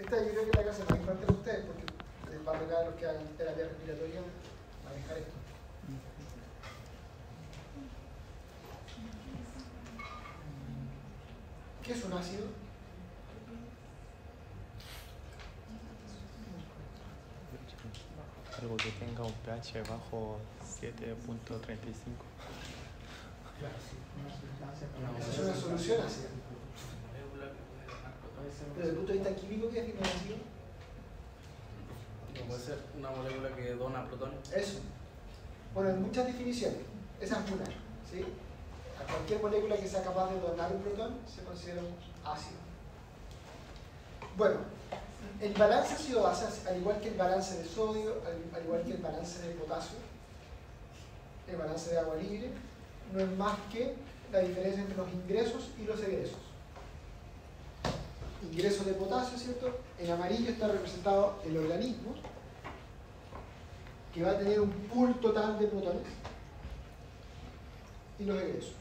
Esta yo creo que es la clase más importante de ustedes porque les va a tocar a los que hagan terapia respiratoria manejar esto. ¿Qué es un ácido? Algo que tenga un pH bajo 7.35. Esa es una solución ácida. Pero desde el punto de vista químico, ¿qué define un ácido? No puede ser una molécula que dona protones. Eso. Bueno, hay muchas definiciones. Esa es una. ¿Sí? A cualquier molécula que sea capaz de donar un protón se considera un ácido. Bueno, el balance ácido-base, al igual que el balance de sodio, al igual que el balance de potasio, el balance de agua libre, no es más que la diferencia entre los ingresos y los egresos. Ingresos de potasio, ¿cierto? En amarillo está representado el organismo, que va a tener un pool total de protones, y los egresos.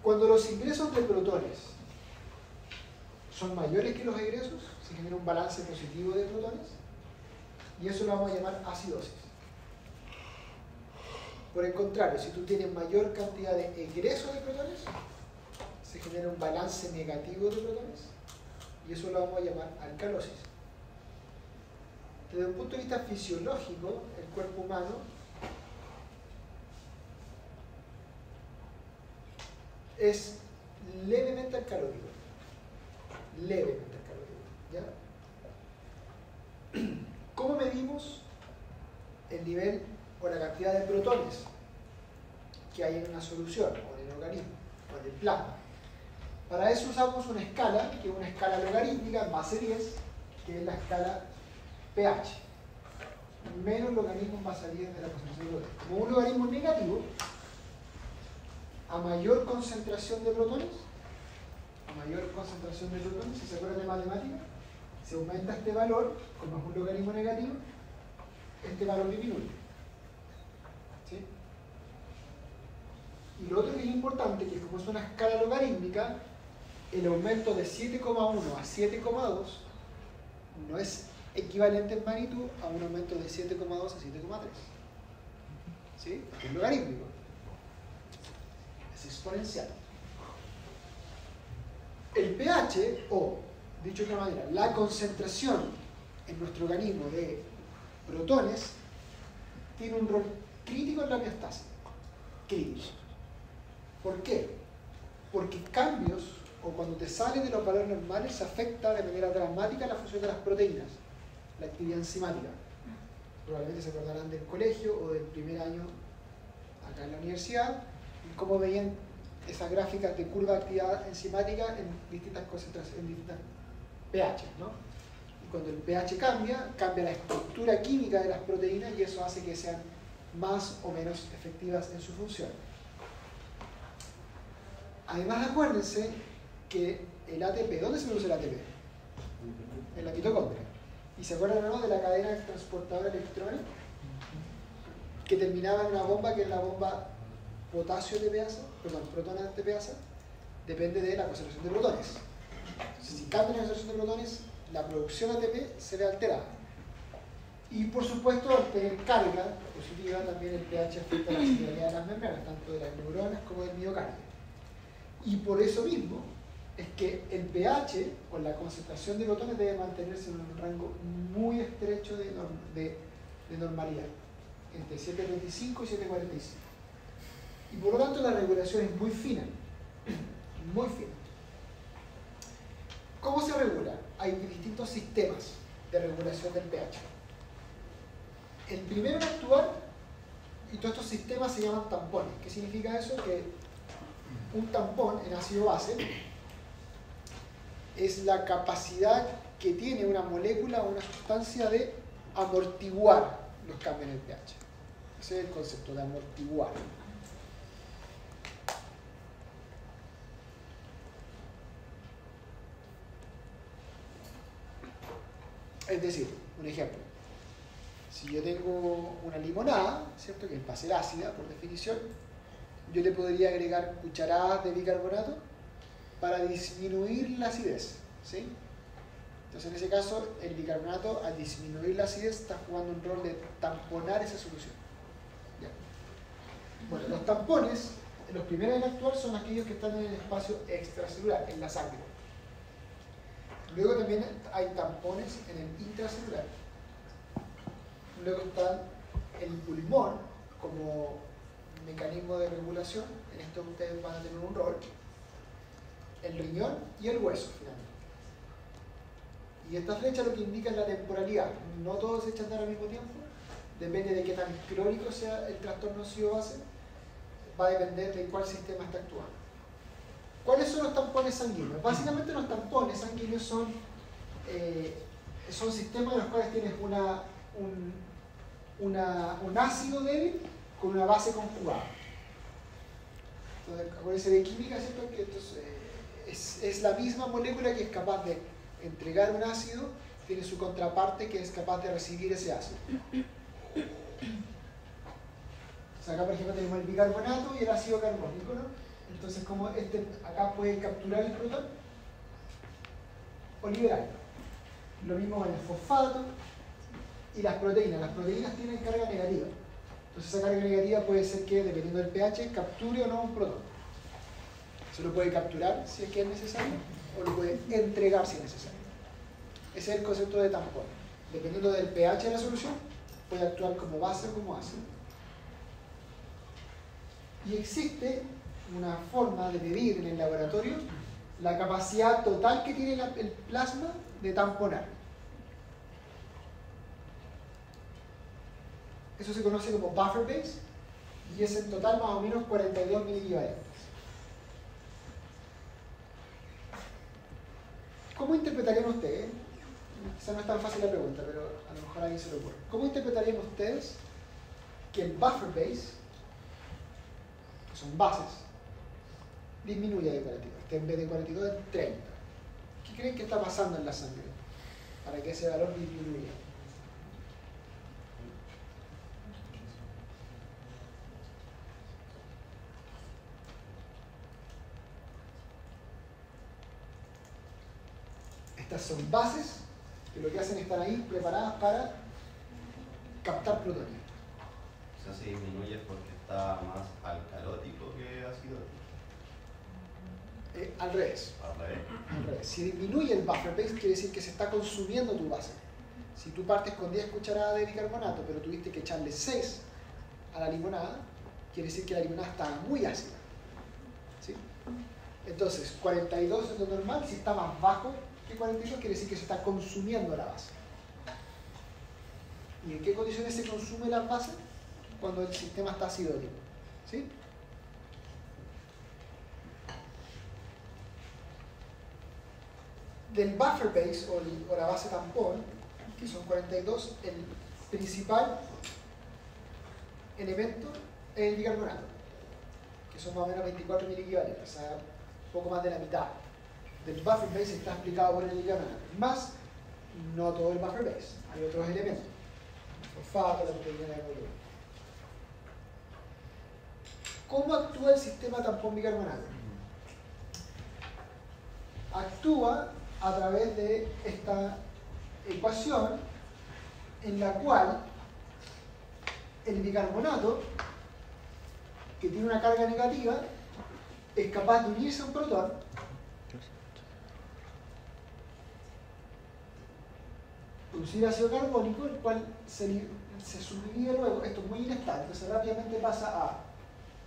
Cuando los ingresos de protones son mayores que los egresos, se genera un balance positivo de protones, y eso lo vamos a llamar acidosis. Por el contrario, si tú tienes mayor cantidad de egresos de protones, se genera un balance negativo de protones, y eso lo vamos a llamar alcalosis. Desde un punto de vista fisiológico, el cuerpo humano es levemente alcalónico. Levemente alcalónico. ¿Ya? ¿Cómo medimos el nivel o la cantidad de protones que hay en una solución, o en el organismo, o en el plasma? Para eso usamos una escala, que es una escala logarítmica en base 10, que es la escala pH. Menos logaritmo en base 10 de la concentración de protones. Como un logaritmo negativo, a mayor concentración de protones, si se acuerdan de matemática, si aumenta este valor, como es un logaritmo negativo, este valor disminuye. ¿Sí? Y lo otro que es importante, que como es una escala logarítmica, el aumento de 7,1 a 7,2 no es equivalente en magnitud a un aumento de 7,2 a 7,3. ¿Sí? Es logarítmico. Es exponencial. El pH, o dicho de otra manera, la concentración en nuestro organismo de protones, tiene un rol crítico en la homeostasis. Crítico. ¿Por qué? Porque cambios, o cuando te sales de los valores normales, afecta de manera dramática la función de las proteínas, la actividad enzimática. Probablemente se acordarán del colegio o del primer año acá en la universidad, y cómo veían esas gráficas de curva de actividad enzimática en distintas concentraciones, en distintas pH, ¿no? Y cuando el pH cambia, cambia la estructura química de las proteínas y eso hace que sean más o menos efectivas en su función. Además, acuérdense que el ATP, ¿dónde se produce el ATP? En la mitocondria. ¿Y se acuerdan o no de la cadena transportadora de electrones? Que terminaba en una bomba que es la bomba potasio TPasa, perdón, protones TPasa, depende de la concentración de protones. Entonces, si cambia la concentración de protones, la producción ATP se ve alterada. Y por supuesto, al tener carga positiva, también el pH afecta la similaridad de las membranas, tanto de las neuronas como del miocardio. Y por eso mismo es que el pH, o la concentración de protones, debe mantenerse en un rango muy estrecho de normalidad, entre 7,25 y 7,45. Y por lo tanto la regulación es muy fina, muy fina. ¿Cómo se regula? Hay distintos sistemas de regulación del pH. El primero en actuar, y todos estos sistemas se llaman tampones. ¿Qué significa eso? Que un tampón en ácido base es la capacidad que tiene una molécula o una sustancia de amortiguar los cambios en el pH. Ese es el concepto de amortiguar. Es decir, un ejemplo. Si yo tengo una limonada, ¿cierto? Que va a ser ácida por definición, yo le podría agregar cucharadas de bicarbonato para disminuir la acidez, ¿sí? Entonces en ese caso el bicarbonato, al disminuir la acidez, está jugando un rol de tamponar esa solución. ¿Ya? Bueno, los tampones, los primeros en actuar son aquellos que están en el espacio extracelular, en la sangre. Luego también hay tampones en el intracelular. Luego está el pulmón como mecanismo de regulación, en esto ustedes van a tener un rol, el riñón y el hueso finalmente. Y esta flecha lo que indica es la temporalidad, no todos se echan al mismo tiempo, depende de qué tan crónico sea el trastorno ácido-base, va a depender de cuál sistema está actuando. ¿Cuáles son los tampones sanguíneos? Básicamente los tampones sanguíneos son sistemas en los cuales tienes un ácido débil con una base conjugada. Entonces, acuérdense de química, ¿cierto? Que es la misma molécula que es capaz de entregar un ácido, tiene su contraparte que es capaz de recibir ese ácido. O sea, acá por ejemplo tenemos el bicarbonato y el ácido carbónico, ¿no? Entonces, como acá puede capturar el protón o liberarlo. Lo mismo con el fosfato y las proteínas. Las proteínas tienen carga negativa. Entonces esa carga negativa puede ser que, dependiendo del pH, capture o no un protón. Se lo puede capturar si es que es necesario, o lo puede entregar si es necesario. Ese es el concepto de tampón. Dependiendo del pH de la solución, puede actuar como base o como ácido. Y existe una forma de medir en el laboratorio la capacidad total que tiene el plasma de tamponar. Eso se conoce como buffer base y es en total más o menos 42 miliequivalentes. ¿Cómo interpretarían ustedes? Quizá no es tan fácil la pregunta, pero a lo mejor a alguien se lo ocurre. ¿Cómo interpretarían ustedes que el buffer base, que son bases, disminuya de 42? Este en vez de 42 es 30. ¿Qué creen que está pasando en la sangre para que ese valor disminuya? Estas son bases que lo que hacen es estar ahí preparadas para captar plutonio. O sea, se disminuye porque está más alcalótico que acidótico. Al revés. Al revés. Si disminuye el buffer base, quiere decir que se está consumiendo tu base. Si tú partes con 10 cucharadas de bicarbonato, pero tuviste que echarle 6 a la limonada, quiere decir que la limonada está muy ácida. ¿Sí? Entonces, 42 es lo normal. Si está más bajo que 42, quiere decir que se está consumiendo la base. ¿Y en qué condiciones se consume la base? Cuando el sistema está acidótico. ¿Sí? Del buffer base o la base tampón, que son 42, el principal elemento es el bicarbonato, que son más o menos 24 miliequivalentes, o sea, poco más de la mitad. Del buffer base está explicado por el bicarbonato, más no todo el buffer base, hay otros elementos, el fosfato, la proteína de hemoglobina. ¿Cómo actúa el sistema tampón bicarbonato? Actúa a través de esta ecuación en la cual el bicarbonato, que tiene una carga negativa, es capaz de unirse a un protón producir ácido carbónico, el cual se subdivide luego, esto es muy inestable, entonces rápidamente pasa a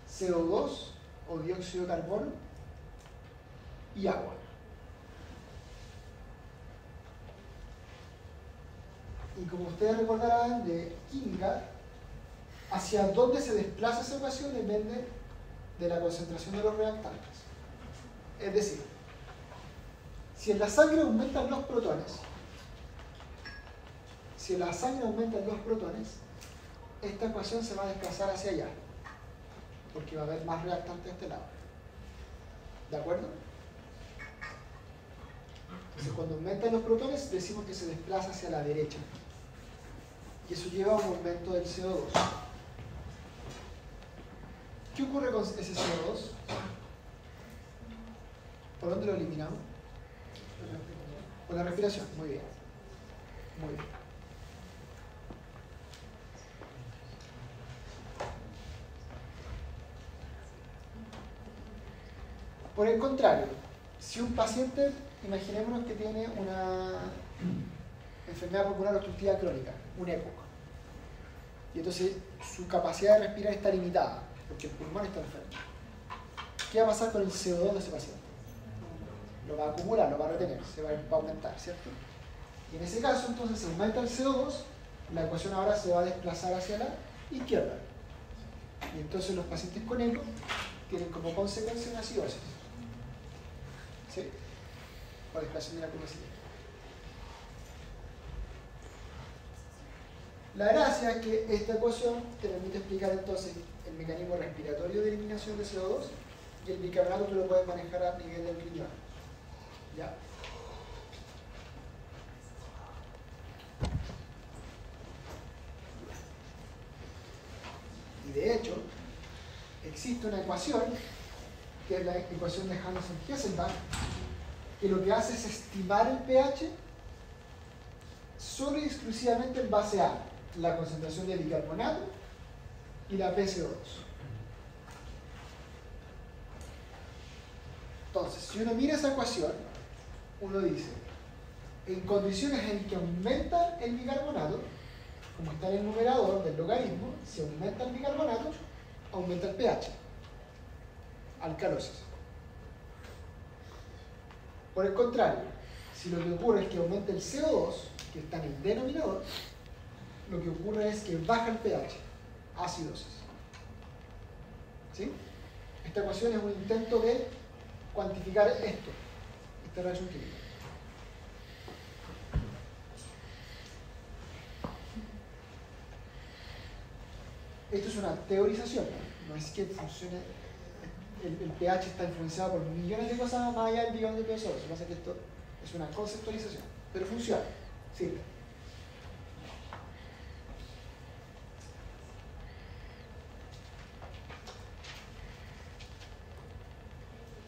CO2 o dióxido de carbono y agua. Y como ustedes recordarán de química, hacia dónde se desplaza esa ecuación depende de la concentración de los reactantes. Es decir, si en la sangre aumentan los protones, esta ecuación se va a desplazar hacia allá, porque va a haber más reactantes de este lado. ¿De acuerdo? Entonces, cuando aumentan los protones, decimos que se desplaza hacia la derecha. Y eso lleva a un aumento del CO2. ¿Qué ocurre con ese CO2? ¿Por dónde lo eliminamos? Por la respiración, muy bien. Muy bien. Por el contrario, si un paciente, imaginémonos que tiene una enfermedad pulmonar obstructiva crónica, un EPOC, y entonces su capacidad de respirar está limitada, porque el pulmón está enfermo. ¿Qué va a pasar con el CO2 de ese paciente? Lo va a acumular, lo va a retener, se va a aumentar, ¿cierto? Y en ese caso, entonces, se aumenta el CO2, la ecuación ahora se va a desplazar hacia la izquierda. Y entonces los pacientes con EPOC tienen como consecuencia una acidosis. ¿Sí? O desplazación de la curva siguiente. La gracia es que esta ecuación te permite explicar entonces el mecanismo respiratorio de eliminación de CO2 y el bicarbonato tú lo puedes manejar a nivel del riñón. ¿Ya? Y de hecho, existe una ecuación, que es la ecuación de Hansen-Hesselbach, que lo que hace es estimar el pH solo y exclusivamente en base a la concentración de bicarbonato y la PCO2. Entonces, si uno mira esa ecuación, uno dice, en condiciones en que aumenta el bicarbonato, como está en el numerador del logaritmo, si aumenta el bicarbonato, aumenta el pH, alcalosis. Por el contrario, si lo que ocurre es que aumenta el CO2, que está en el denominador, lo que ocurre es que baja el pH, acidosis. ¿Sí? Esta ecuación es un intento de cuantificar esto, esta reacción química. Esto es una teorización, no es que funcione. El pH está influenciado por millones de cosas más allá del billón de pesos. Lo que pasa es que esto es una conceptualización, pero funciona, sirve.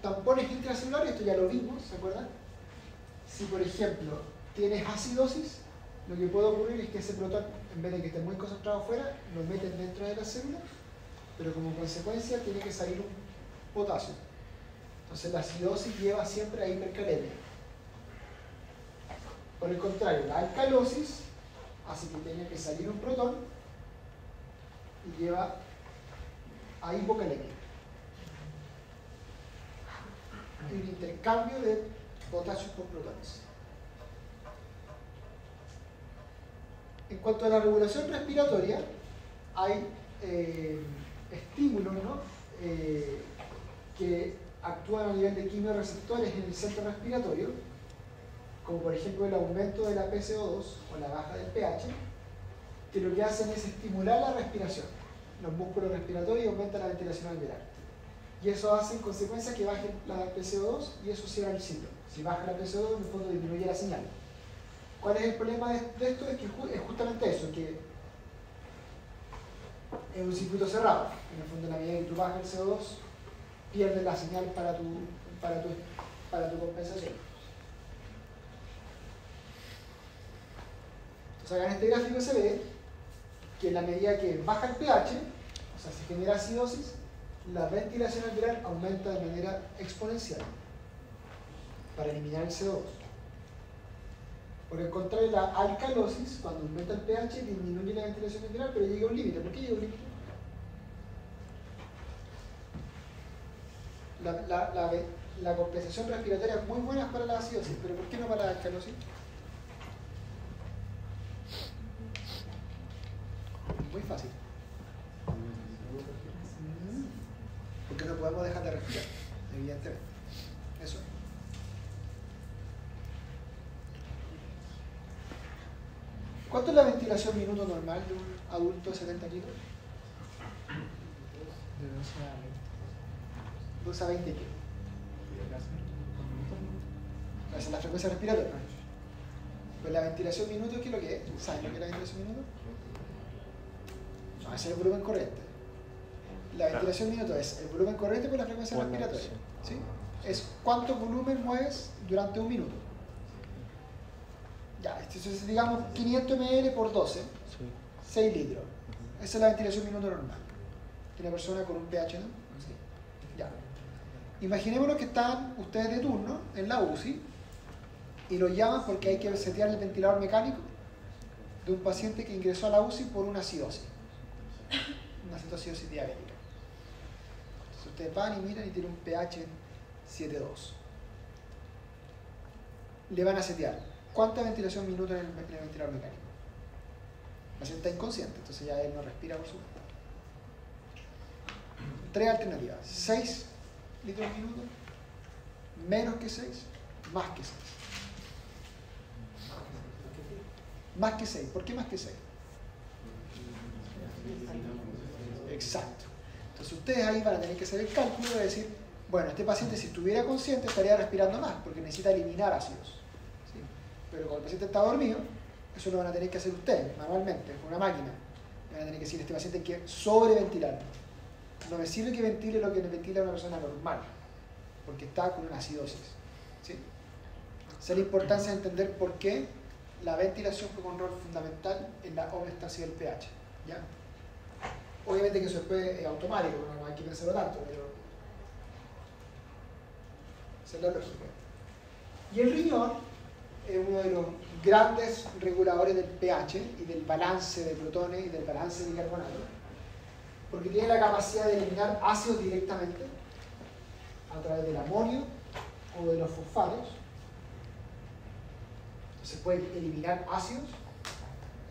Tampones intracelulares, esto ya lo vimos, ¿se acuerdan? Si por ejemplo tienes acidosis, lo que puede ocurrir es que ese protón, en vez de que esté muy concentrado afuera, lo meten dentro de la célula, pero como consecuencia tiene que salir un potasio. Entonces la acidosis lleva siempre a hipercalemia. Por el contrario, la alcalosis hace que tenga que salir un protón y lleva a hipocalemia. Y un intercambio de potasios por protones. En cuanto a la regulación respiratoria, hay estímulos, ¿no? Que actúan a nivel de quimiorreceptores en el centro respiratorio, como por ejemplo el aumento de la PCO2 o la baja del pH, que lo que hacen es estimular la respiración, los músculos respiratorios, y aumenta la ventilación alveolar. Y eso hace en consecuencia que baje la PCO2 y eso cierra el ciclo. Si baja la PCO2, en el fondo disminuye la señal. ¿Cuál es el problema de esto? Es que es justamente eso, que es un circuito cerrado. En el fondo, en la medida que tú bajas el CO2, pierdes la señal para tu compensación. Entonces acá en este gráfico se ve que en la medida que baja el pH, o sea, se genera acidosis, la ventilación alveolar aumenta de manera exponencial para eliminar el CO2. Por el contrario, la alcalosis, cuando aumenta el pH, disminuye la ventilación alveolar, pero llega a un límite. ¿Por qué llega a un límite? La compensación respiratoria es muy buena para la acidosis, pero ¿por qué no para la alcalosis? Muy fácil. Porque no podemos dejar de respirar, evidentemente. Eso. ¿Cuánto es la ventilación minuto normal de un adulto de 70 kilos? De 12 a 20 kilos. Esa es la frecuencia respiratoria. Pues la ventilación minuto, ¿qué es lo que es? ¿Saben lo que es la ventilación minuto? No, ese es el volumen corriente. La ventilación minuto es el volumen corriente por la frecuencia respiratoria. ¿Sí? es cuánto volumen mueves durante un minuto. Ya, entonces digamos 500 ml por 12, Sí. 6 litros. Esa es la ventilación minuto normal. De una persona con un pH, ¿no? Sí. Ya. Imaginémonos que están ustedes de turno en la UCI y lo llaman porque hay que setear el ventilador mecánico de un paciente que ingresó a la UCI por una acidosis diabética. Entonces ustedes van y miran y tiene un pH 7.2. Le van a setear ¿cuánta ventilación minuto en el ventilador mecánico? El paciente está inconsciente, entonces ya él no respira por su cuenta. 3 alternativas: 6 litros por minuto, menos que 6, más que 6. Más que 6. ¿Por qué más que 6? Exacto. Entonces ustedes ahí van a tener que hacer el cálculo de decir, bueno, este paciente si estuviera consciente estaría respirando más porque necesita eliminar ácidos. ¿Sí? Pero cuando el paciente está dormido, eso lo van a tener que hacer ustedes manualmente, con una máquina. Van a tener que decir, este paciente hay que sobreventilar. No me sirve que ventile lo que ventila una persona normal, porque está con una acidosis. ¿Sí? Esa es la importancia de entender por qué la ventilación juega un rol fundamental en la homeostasis del pH. ¿Ya? Obviamente que eso después es automático, no hay que pensarlo tanto, pero esa es la lógica. Y el riñón es uno de los grandes reguladores del pH y del balance de protones y del balance de bicarbonato, porque tiene la capacidad de eliminar ácidos directamente a través del amonio o de los fosfatos. Entonces puede eliminar ácidos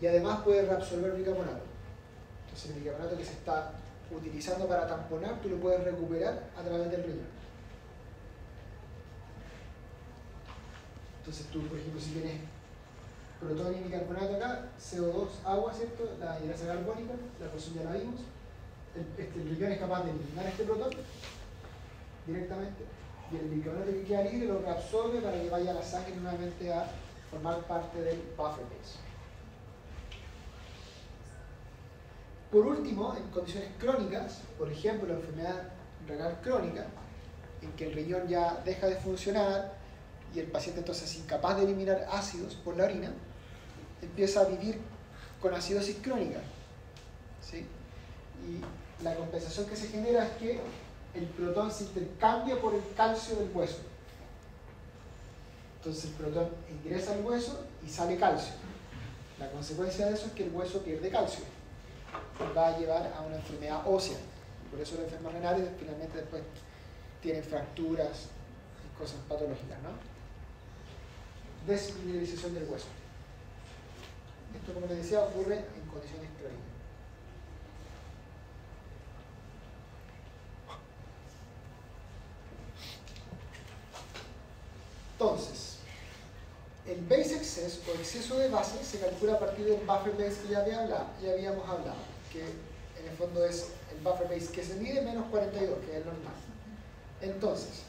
y además puede reabsorber bicarbonato. Entonces el bicarbonato que se está utilizando para tamponar, tú lo puedes recuperar a través del riñón. Entonces tú, por ejemplo, si tienes protón y bicarbonato acá, CO2, agua, ¿cierto? La hidrasa carbónica, la ecuación ya la vimos. El riñón es capaz de eliminar este protón directamente y el bicarbonato que queda libre lo reabsorbe para que vaya a la sangre nuevamente a formar parte del buffer base. Por último, en condiciones crónicas, por ejemplo la enfermedad renal crónica, en que el riñón ya deja de funcionar y el paciente entonces es incapaz de eliminar ácidos por la orina, empieza a vivir con acidosis crónica. ¿Sí? Y la compensación que se genera es que el protón se intercambia por el calcio del hueso. Entonces el protón ingresa al hueso y sale calcio. La consecuencia de eso es que el hueso pierde calcio y va a llevar a una enfermedad ósea. Por eso los enfermos renales finalmente después tienen fracturas y cosas patológicas, ¿no? Desmineralización del hueso. Esto, como les decía, ocurre en condiciones crónicas. Entonces, el base excess o exceso de base se calcula a partir del buffer base que ya habíamos hablado, que en el fondo es el buffer base que se mide menos 42, que es el normal. Entonces,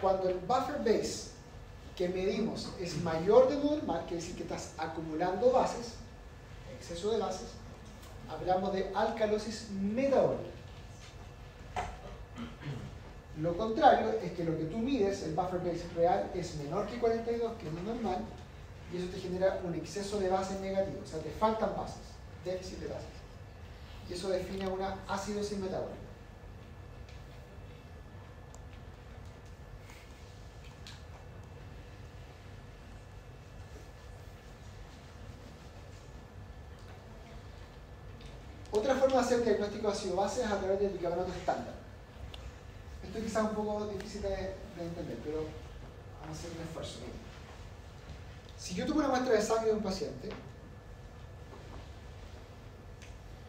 cuando el buffer base que medimos es mayor de lo normal, quiere decir que estás acumulando bases, exceso de bases, hablamos de alcalosis metabólica. Lo contrario es que lo que tú mides, el buffer base real, es menor que 42, que es lo normal, y eso te genera un exceso de bases negativo, o sea, te faltan bases, déficit de bases. Y eso define una acidosis metabólica. Otra forma de hacer el diagnóstico de ácido-base es a través del bicarbonato estándar. Esto es quizás un poco difícil de entender, pero vamos a hacer un esfuerzo. Si yo tomo una muestra de sangre de un paciente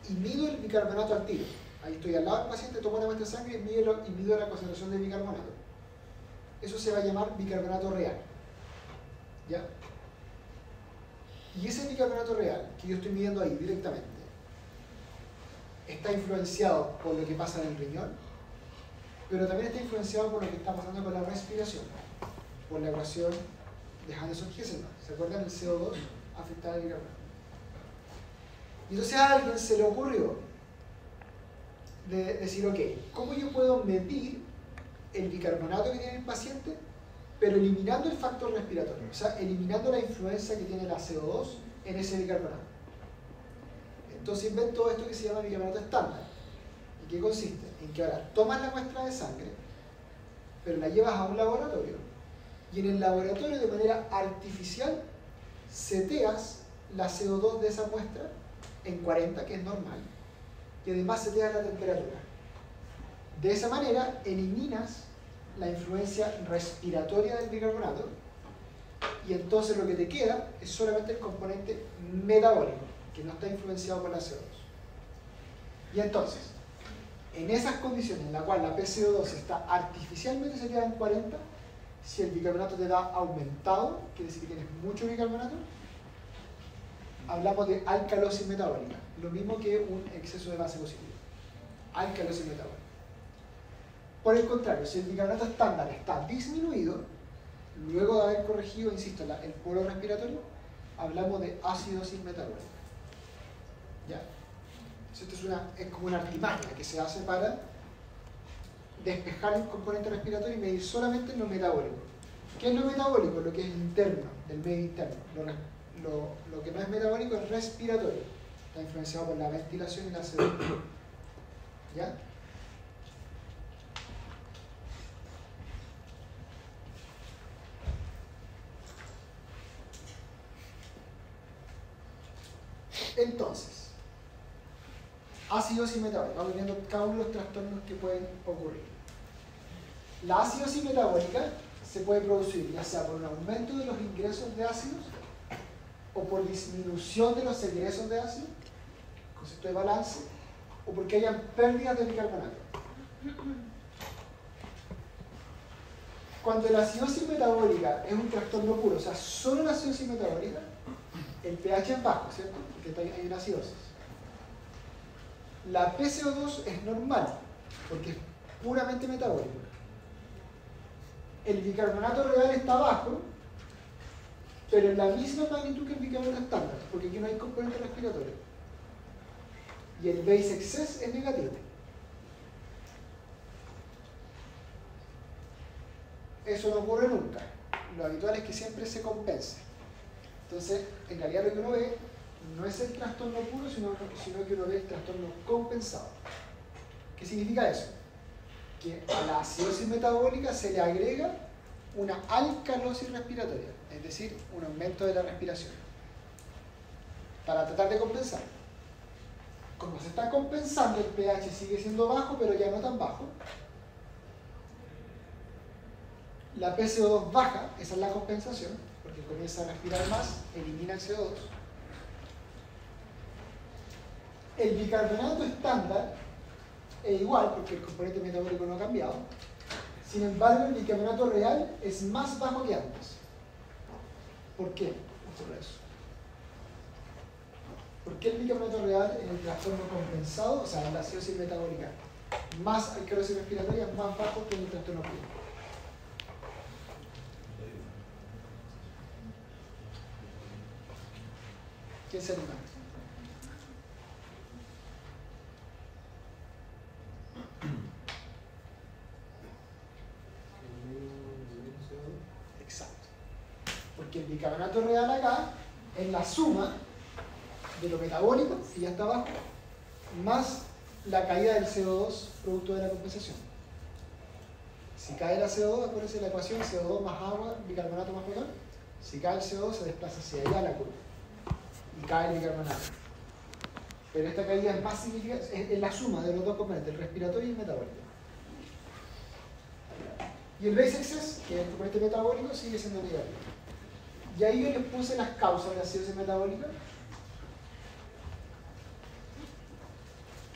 y mido el bicarbonato al tiro, ahí estoy al lado del paciente, tomo una muestra de sangre y mido la concentración de bicarbonato. Eso se va a llamar bicarbonato real. ¿Ya? Y ese bicarbonato real que yo estoy midiendo ahí directamente está influenciado por lo que pasa en el riñón, pero también está influenciado por lo que está pasando con la respiración, por la ecuación de Henderson-Hesselman. ¿Se acuerdan? El CO2 afecta al bicarbonato. Y entonces a alguien se le ocurrió de decir, ok, ¿cómo yo puedo medir el bicarbonato que tiene el paciente, pero eliminando el factor respiratorio, o sea, eliminando la influencia que tiene la CO2 en ese bicarbonato. Entonces invento esto que se llama bicarbonato estándar. ¿Y qué consiste? En que ahora tomas la muestra de sangre, pero la llevas a un laboratorio, y en el laboratorio de manera artificial seteas la CO2 de esa muestra en 40, que es normal, y además seteas la temperatura. De esa manera eliminas la influencia respiratoria del bicarbonato, y entonces lo que te queda es solamente el componente metabólico, que no está influenciado por la CO2. Y entonces, en esas condiciones en las cuales la PCO2 está artificialmente seteada en 40, si el bicarbonato te da aumentado, quiere decir que tienes mucho bicarbonato, hablamos de alcalosis metabólica, lo mismo que un exceso de base positiva. Alcalosis metabólica. Por el contrario, si el bicarbonato estándar está disminuido, luego de haber corregido, insisto, el polo respiratorio, hablamos de acidosis metabólica. ¿Ya? Esto es como una artimaña que se hace para despejar el componente respiratorio y medir solamente lo metabólico. ¿Qué es lo metabólico? Lo que es interno, del medio interno. Lo que no es metabólico es respiratorio. Está influenciado por la ventilación y la CO2. ¿Ya? Entonces, acidosis metabólica. Vamos viendo cada uno de los trastornos que pueden ocurrir. La acidosis metabólica se puede producir ya sea por un aumento de los ingresos de ácidos o por disminución de los egresos de ácido, concepto de balance, o porque hayan pérdidas de bicarbonato. Cuando la acidosis metabólica es un trastorno puro, o sea, solo la acidosis metabólica, el pH es bajo, ¿cierto? Porque hay una acidosis. La PCO2 es normal, porque es puramente metabólico. El bicarbonato real está bajo, pero en la misma magnitud que el bicarbonato estándar, porque aquí no hay componente respiratorio. Y el base excess es negativo. Eso no ocurre nunca. Lo habitual es que siempre se compense. Entonces, en realidad lo que uno ve no es el trastorno puro, sino que uno ve el trastorno compensado. ¿Qué significa eso? Que a la acidosis metabólica se le agrega una alcalosis respiratoria, es decir, un aumento de la respiración, para tratar de compensar. Como se está compensando, el pH sigue siendo bajo, pero ya no tan bajo. La PCO2 baja, esa es la compensación, porque comienza a respirar más, elimina el CO2. El bicarbonato estándar es igual, porque el componente metabólico no ha cambiado. Sin embargo, el bicarbonato real es más bajo que antes. ¿Por qué ocurre eso? ¿Por qué el bicarbonato real en el trastorno compensado, o sea, en la acidosis metabólica, más alcalosis respiratoria, es más bajo que en el trastorno puro? ¿Quién se anima? Exacto. Porque el bicarbonato real acá es la suma de lo metabólico, que ya está abajo, más la caída del CO2 producto de la compensación. Si cae la CO2, acuérdense la ecuación, CO2 más agua, bicarbonato más protón. Si cae el CO2, se desplaza hacia allá la curva y cae el bicarbonato. Pero esta caída es más significativa, es la suma de los dos componentes, el respiratorio y el metabólico. Y el base excess, que es el componente metabólico, sigue siendo negativo. Y ahí yo les puse las causas de la acidosis metabólica.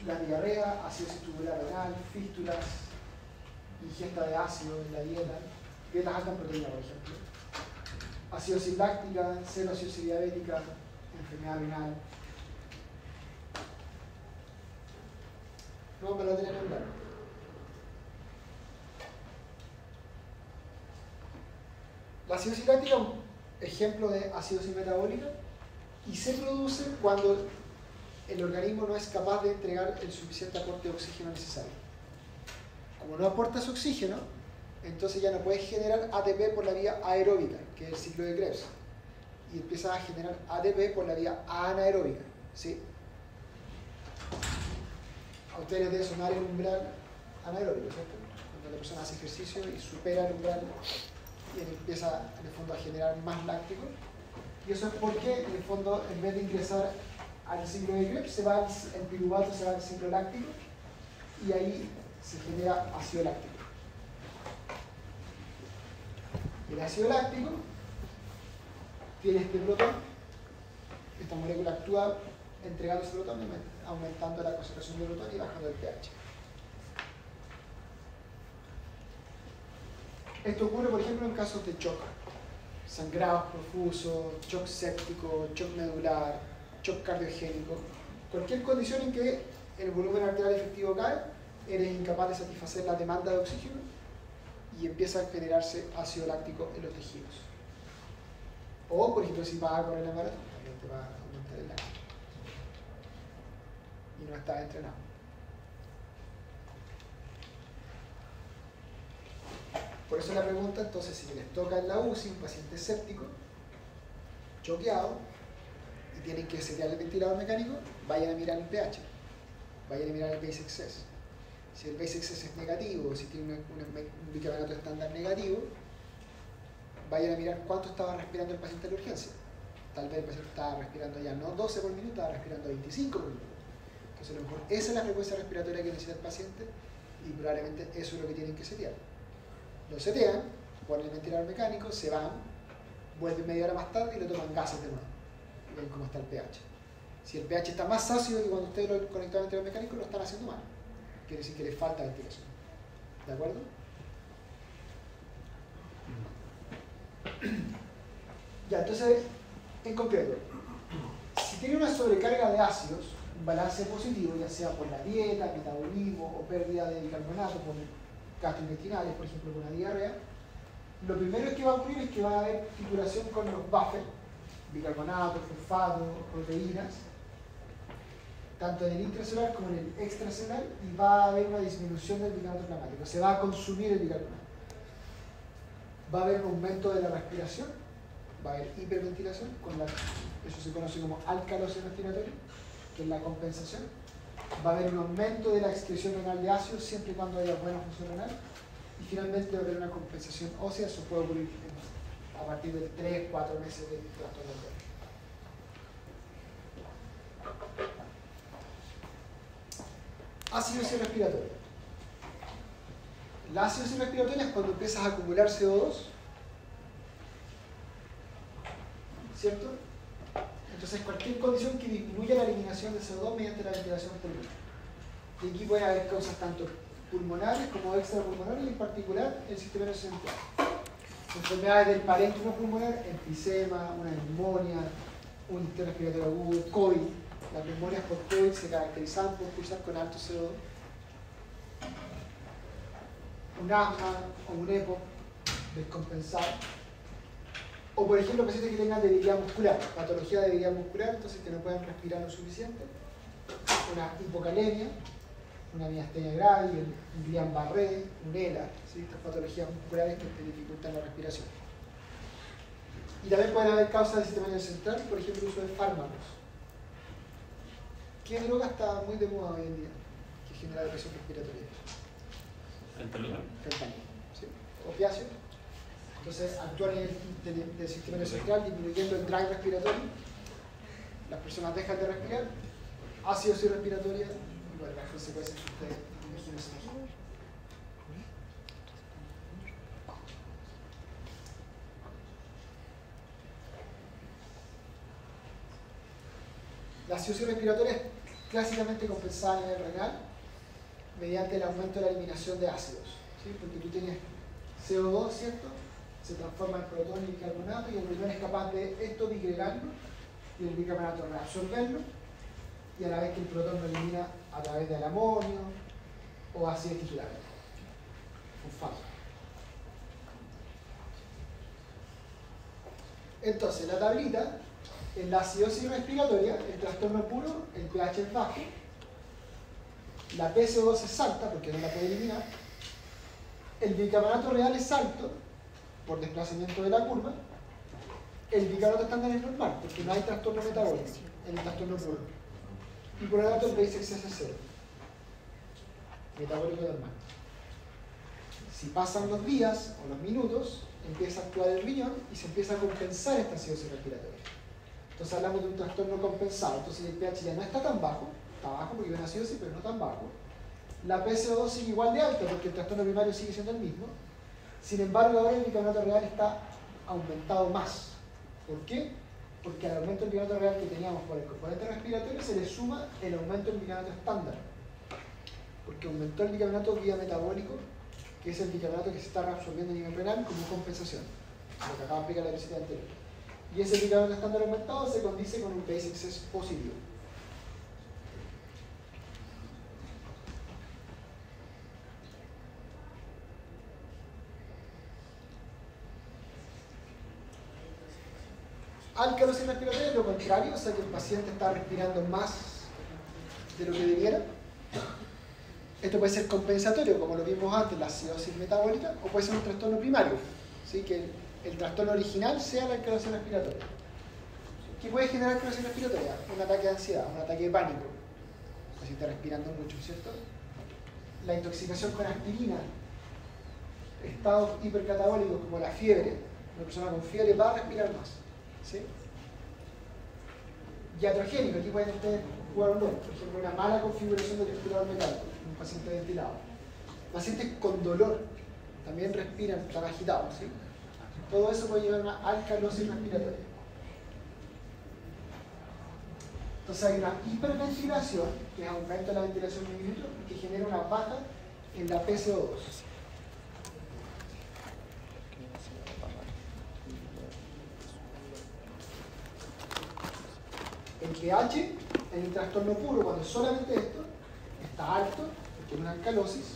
La diarrea, acidosis tubular renal, fístulas, ingesta de ácido en la dieta, dietas altas en proteína, por ejemplo. Acidosis láctica, cetoacidosis diabética, enfermedad renal. No me lo tienen en claro. La acidosis láctica es un ejemplo de acidosis metabólica y se produce cuando el organismo no es capaz de entregar el suficiente aporte de oxígeno necesario. Como no aporta ese oxígeno, entonces ya no puedes generar ATP por la vía aeróbica, que es el ciclo de Krebs, y empiezas a generar ATP por la vía anaeróbica, ¿sí? A ustedes les debe sonar el umbral anaeróbico, ¿cierto? Cuando la persona hace ejercicio y supera el umbral y empieza en el fondo a generar más láctico, y eso es porque en el fondo en vez de ingresar al ciclo de Krebs, el piruvato se va al ciclo láctico y ahí se genera ácido láctico. El ácido láctico tiene este protón, esta molécula actúa entregando ese protón, aumentando la concentración de protón y bajando el pH. Esto ocurre, por ejemplo, en casos de shock, sangrados profusos, shock séptico, shock medular, shock cardiogénico, cualquier condición en que el volumen arterial efectivo cae, eres incapaz de satisfacer la demanda de oxígeno y empieza a generarse ácido láctico en los tejidos. O, por ejemplo, si vas a correr la maratón, también te va a aumentar el láctico. Y no estás entrenado. Por eso la pregunta, entonces, si les toca en la UCI un paciente séptico, choqueado, y tienen que setear el ventilador mecánico, vayan a mirar el pH, vayan a mirar el base excess. Si el base excess es negativo, si tiene un bicarbonato estándar negativo, vayan a mirar cuánto estaba respirando el paciente en la urgencia. Tal vez el paciente estaba respirando ya no 12 por minuto, estaba respirando 25 por minuto. Entonces a lo mejor esa es la frecuencia respiratoria que necesita el paciente y probablemente eso es lo que tienen que setear. Lo setean, ponen el ventilador mecánico, se van, vuelven media hora más tarde y lo toman gases de nuevo. Y ven cómo está el pH. Si el pH está más ácido que cuando ustedes lo conectaron al ventilador mecánico, lo están haciendo mal. Quiere decir que les falta ventilación. ¿De acuerdo? Ya, entonces, en concreto, si tiene una sobrecarga de ácidos, un balance positivo, ya sea por la dieta, metabolismo o pérdida de bicarbonato por gastrointestinales, por ejemplo, con una diarrea, lo primero que va a ocurrir es que va a haber titulación con los buffers, bicarbonato, fosfato, proteínas, tanto en el intracelular como en el extracelular, y va a haber una disminución del bicarbonato plasmático, se va a consumir el bicarbonato. Va a haber un aumento de la respiración, va a haber hiperventilación, eso se conoce como alcalosis respiratoria, que es la compensación. Va a haber un aumento de la excreción renal de ácidos siempre y cuando haya buena función renal. Y finalmente va a haber una compensación ósea, eso puede ocurrir a partir de 3-4 meses de trastorno arterial. Ácidosis respiratoria. La ácidosis respiratoria es cuando empiezas a acumular CO2, ¿cierto? Entonces cualquier condición que disminuya la eliminación de CO2 mediante la ventilación pulmonar. Y aquí puede haber causas tanto pulmonares como extrapulmonares y en particular el sistema nervioso central. Enfermedades del parénquima pulmonar, enfisema, una neumonía, un intento respiratorio agudo, COVID. Las neumonias por COVID se caracterizan por cursar con alto CO2. Un asma o un EPO descompensado. O por ejemplo pacientes que tengan debilidad muscular, patología de debilidad muscular, entonces que no puedan respirar lo suficiente. Una hipocalemia, una miastenia grave, un Guillain-Barré, un ELA, ¿sí? Estas patologías musculares que te dificultan la respiración. Y también pueden haber causas del sistema nervioso central, por ejemplo el uso de fármacos. ¿Qué droga está muy de moda hoy en día que genera depresión respiratoria? Fentanilo. Fentanilo, ¿sí? Opiáceos. Entonces actúan en el sistema nervioso central disminuyendo el drive respiratorio. Las personas dejan de respirar, acidosis respiratoria y bueno, las consecuencias que ustedes imagínense. La acidosis respiratoria es clásicamente compensada a nivel renal mediante el aumento de la eliminación de ácidos, ¿sí? Porque tú tienes CO2, ¿cierto? Se transforma en protón y bicarbonato y el protón es capaz de esto digregarlo y el bicarbonato reabsorberlo y a la vez que el protón lo elimina a través del amonio o ácidos titulares, fosfato. Entonces, la tablita, en la acidosis respiratoria, el trastorno puro, el pH es bajo, la PCO2 es alta porque no la puede eliminar, el bicarbonato real es alto por desplazamiento de la curva, el bicarbonato estándar es normal, porque no hay trastorno metabólico en el trastorno puro. Y por lo tanto el base excess es cero. Metabólico normal. Si pasan los días o los minutos, empieza a actuar el riñón y se empieza a compensar esta acidosis respiratoria. Entonces hablamos de un trastorno compensado. Entonces el pH ya no está tan bajo, está bajo porque hay una acidosis, pero no tan bajo. La PCO2 sigue igual de alta porque el trastorno primario sigue siendo el mismo. Sin embargo, ahora el bicarbonato real está aumentado más. ¿Por qué? Porque al aumento del bicarbonato real que teníamos por el componente respiratorio se le suma el aumento del bicarbonato estándar. Porque aumentó el bicarbonato vía metabólico, que es el bicarbonato que se está reabsorbiendo a nivel renal como compensación. Lo que acaba de explicar la diapositiva anterior. Y ese bicarbonato estándar aumentado se condice con un base excess positivo. Alcalosis respiratoria es lo contrario, o sea que el paciente está respirando más de lo que debiera. Esto puede ser compensatorio, como lo vimos antes, la acidosis metabólica, o puede ser un trastorno primario, ¿sí? Que el trastorno original sea la alcalosis respiratoria. ¿Qué puede generar alcalosis respiratoria? Un ataque de ansiedad, un ataque de pánico. El paciente respirando mucho, ¿cierto? La intoxicación con aspirina, estados hipercatabólicos como la fiebre. Una persona con fiebre va a respirar más. ¿Sí? Iatrogénico, aquí pueden ustedes jugar un rol, por ejemplo, una mala configuración del respirador mecánico, un paciente ventilado. Pacientes con dolor también respiran, están agitados, ¿sí? Todo eso puede llevar a una alcalosis respiratoria. Entonces hay una hiperventilación, que es aumento de la ventilación de un minuto, que genera una baja en la PCO2. El pH en el trastorno puro, cuando solamente esto está alto, porque es una alcalosis,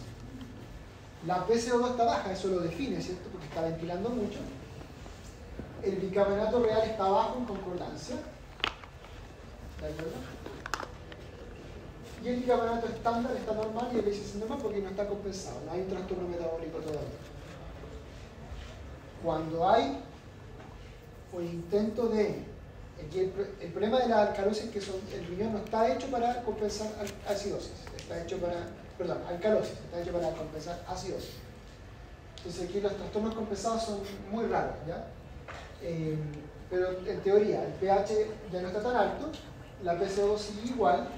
la PCO2 está baja, eso lo define, ¿cierto? Porque está ventilando mucho. El bicarbonato real está bajo en concordancia, ¿de acuerdo? Y el bicarbonato estándar está normal y el base es normal porque no está compensado, no hay un trastorno metabólico todavía. Cuando hay un intento de el problema de la alcalosis es que el riñón no está hecho para compensar acidosis, está hecho para, alcalosis, está hecho para compensar acidosis. Entonces aquí los trastornos compensados son muy raros, ¿ya? Pero en teoría el pH ya no está tan alto, la PCO2 sigue igual,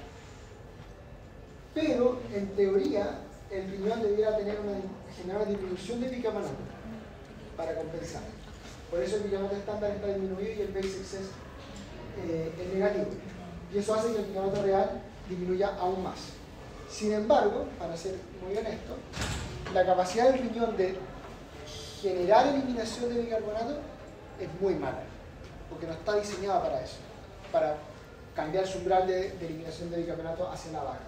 pero en teoría el riñón debiera generar una disminución de bicarbonato para compensar. Por eso el bicarbonato estándar está disminuido y el base excess es negativo. Y eso hace que el bicarbonato real disminuya aún más. Sin embargo, para ser muy honesto, la capacidad del riñón de generar eliminación de bicarbonato es muy mala, porque no está diseñada para eso, para cambiar su umbral de eliminación de bicarbonato hacia la baja.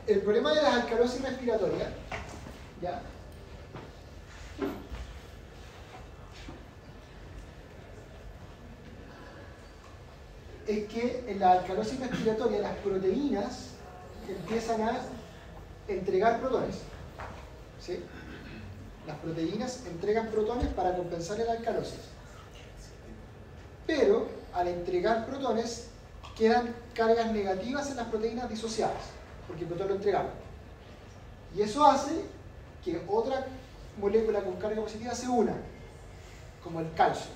El problema de las alcalosis respiratorias, ¿ya? Es que en la alcalosis respiratoria las proteínas empiezan a entregar protones, ¿sí? Las proteínas entregan protones para compensar la alcalosis, pero al entregar protones quedan cargas negativas en las proteínas disociadas porque el protón lo entregamos, y eso hace que otra molécula con carga positiva se una, como el calcio,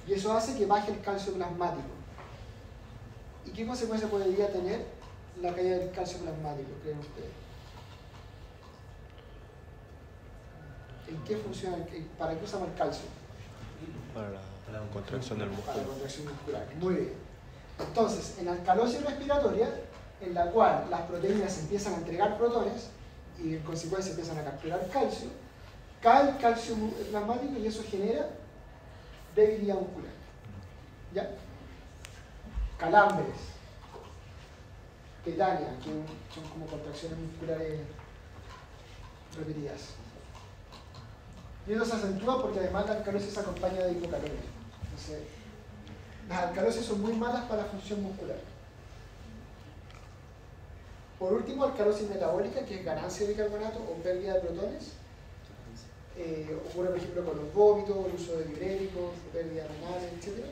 y eso hace que baje el calcio plasmático. ¿Y qué consecuencia podría tener la caída del calcio plasmático, creen ustedes? ¿En qué funciona? ¿Para qué usamos el calcio? Para la contracción del músculo. Para la contracción muscular. Muy bien. Entonces, en la alcalosis respiratoria, en la cual las proteínas empiezan a entregar protones y en consecuencia empiezan a capturar calcio, cae el calcio plasmático y eso genera debilidad muscular. ¿Ya? Calambres, tetania, que son como contracciones musculares repetidas. Y eso se acentúa porque además la alcalosis se acompaña de hipocaloria. Entonces, las alcalosis son muy malas para la función muscular. Por último, alcalosis metabólica, que es ganancia de bicarbonato o pérdida de protones. Ocurre, por ejemplo, con los vómitos, el uso de diuréticos, pérdida renal, etc.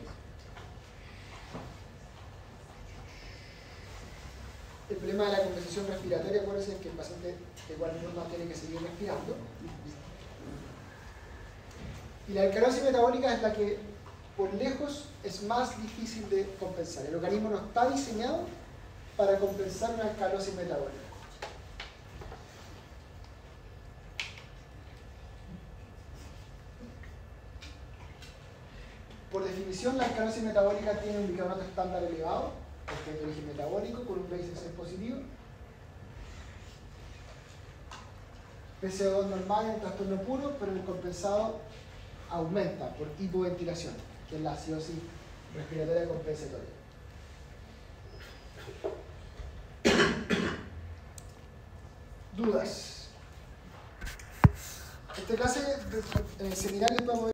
El problema de la compensación respiratoria, acuérdense que el paciente de igual forma tiene que seguir respirando. Y la alcalosis metabólica es la que por lejos es más difícil de compensar. El organismo no está diseñado para compensar una alcalosis metabólica. Por definición, la alcalosis metabólica tiene un bicarbonato estándar elevado, porque es de origen metabólico, con un pH6 positivo. PCO2 normal en trastorno puro, pero el compensado aumenta por hipoventilación, que es la acidosis respiratoria compensatoria. ¿Dudas? En este caso, en el seminario podemos ver